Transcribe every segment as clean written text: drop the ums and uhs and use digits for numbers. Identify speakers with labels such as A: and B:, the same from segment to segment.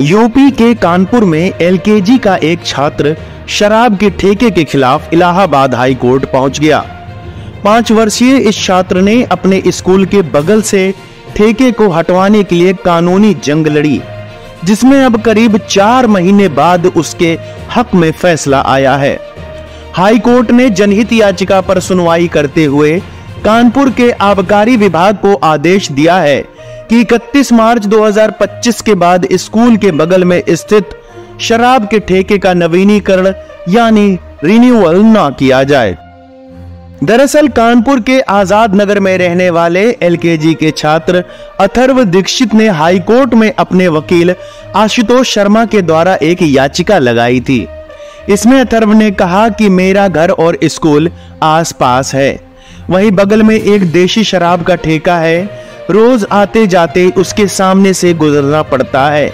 A: UP के कानपुर में LKG का एक छात्र शराब के ठेके के खिलाफ इलाहाबाद हाई कोर्ट पहुंच गया। 5 वर्षीय इस छात्र ने अपने स्कूल के बगल से ठेके को हटवाने के लिए कानूनी जंग लड़ी, जिसमें अब करीब 4 महीने बाद उसके हक में फैसला आया है। हाई कोर्ट ने जनहित याचिका पर सुनवाई करते हुए कानपुर के आबकारी विभाग को आदेश दिया है कि 31 मार्च 2025 के बाद स्कूल के बगल में स्थित शराब के ठेके का नवीनीकरण यानी रिन्यूअल न किया जाए। दरअसल कानपुर के आजाद नगर में रहने वाले एलकेजी के छात्र अथर्व दीक्षित ने हाई कोर्ट में अपने वकील आशुतोष शर्मा के द्वारा एक याचिका लगाई थी। इसमें अथर्व ने कहा कि मेरा घर और स्कूल आसपास है, वहीं बगल में एक देशी शराब का ठेका है। रोज आते जाते उसके सामने से गुजरना पड़ता है,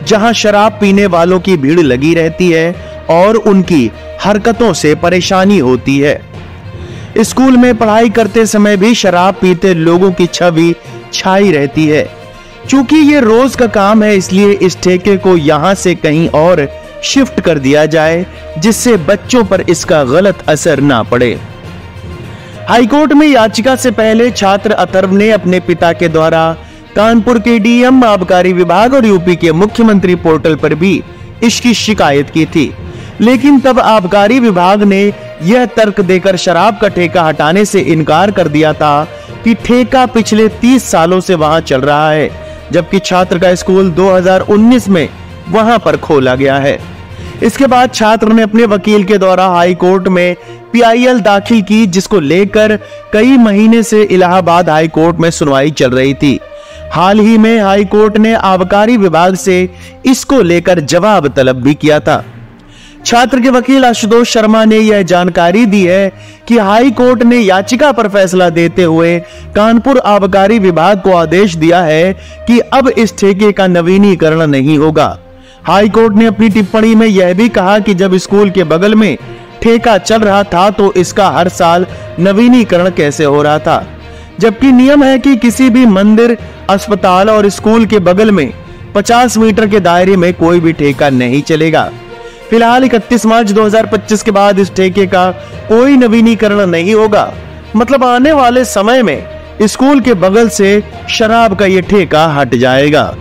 A: जहां शराब पीने वालों की भीड़ लगी रहती है और उनकी हरकतों से परेशानी होती है। स्कूल में पढ़ाई करते समय भी शराब पीते लोगों की छवि छाई रहती है। चूंकि ये रोज का काम है, इसलिए इस ठेके को यहाँ से कहीं और शिफ्ट कर दिया जाए, जिससे बच्चों पर इसका गलत असर ना पड़े। हाईकोर्ट में याचिका से पहले छात्र अथर्व ने अपने पिता के द्वारा कानपुर के डीएम, आबकारी विभाग और यूपी के मुख्यमंत्री पोर्टल पर भी इसकी शिकायत की थी, लेकिन तब आबकारी विभाग ने यह तर्क देकर शराब का ठेका हटाने से इनकार कर दिया था कि ठेका पिछले 30 सालों से वहां चल रहा है, जबकि छात्र का स्कूल 2019 में वहां पर खोला गया है। इसके बाद छात्र ने अपने वकील के द्वारा हाई कोर्ट में पीआईएल दाखिल की, जिसको लेकर कई महीने से इलाहाबाद हाई कोर्ट में सुनवाई चल रही थी। हाल ही में हाई कोर्ट ने आबकारी विभाग से इसको लेकर जवाब तलब भी किया था। छात्र के वकील आशुतोष शर्मा ने यह जानकारी दी है कि हाई कोर्ट ने याचिका पर फैसला देते हुए कानपुर आबकारी विभाग को आदेश दिया है कि अब इस ठेके का नवीनीकरण नहीं होगा। हाई कोर्ट ने अपनी टिप्पणी में यह भी कहा कि जब स्कूल के बगल में ठेका चल रहा था तो इसका हर साल नवीनीकरण कैसे हो रहा था, जबकि नियम है कि किसी भी मंदिर, अस्पताल और स्कूल के बगल में 50 मीटर के दायरे में कोई भी ठेका नहीं चलेगा। फिलहाल 31 मार्च 2025 के बाद इस ठेके का कोई नवीनीकरण नहीं होगा। मतलब आने वाले समय में स्कूल के बगल से शराब का ये ठेका हट जाएगा।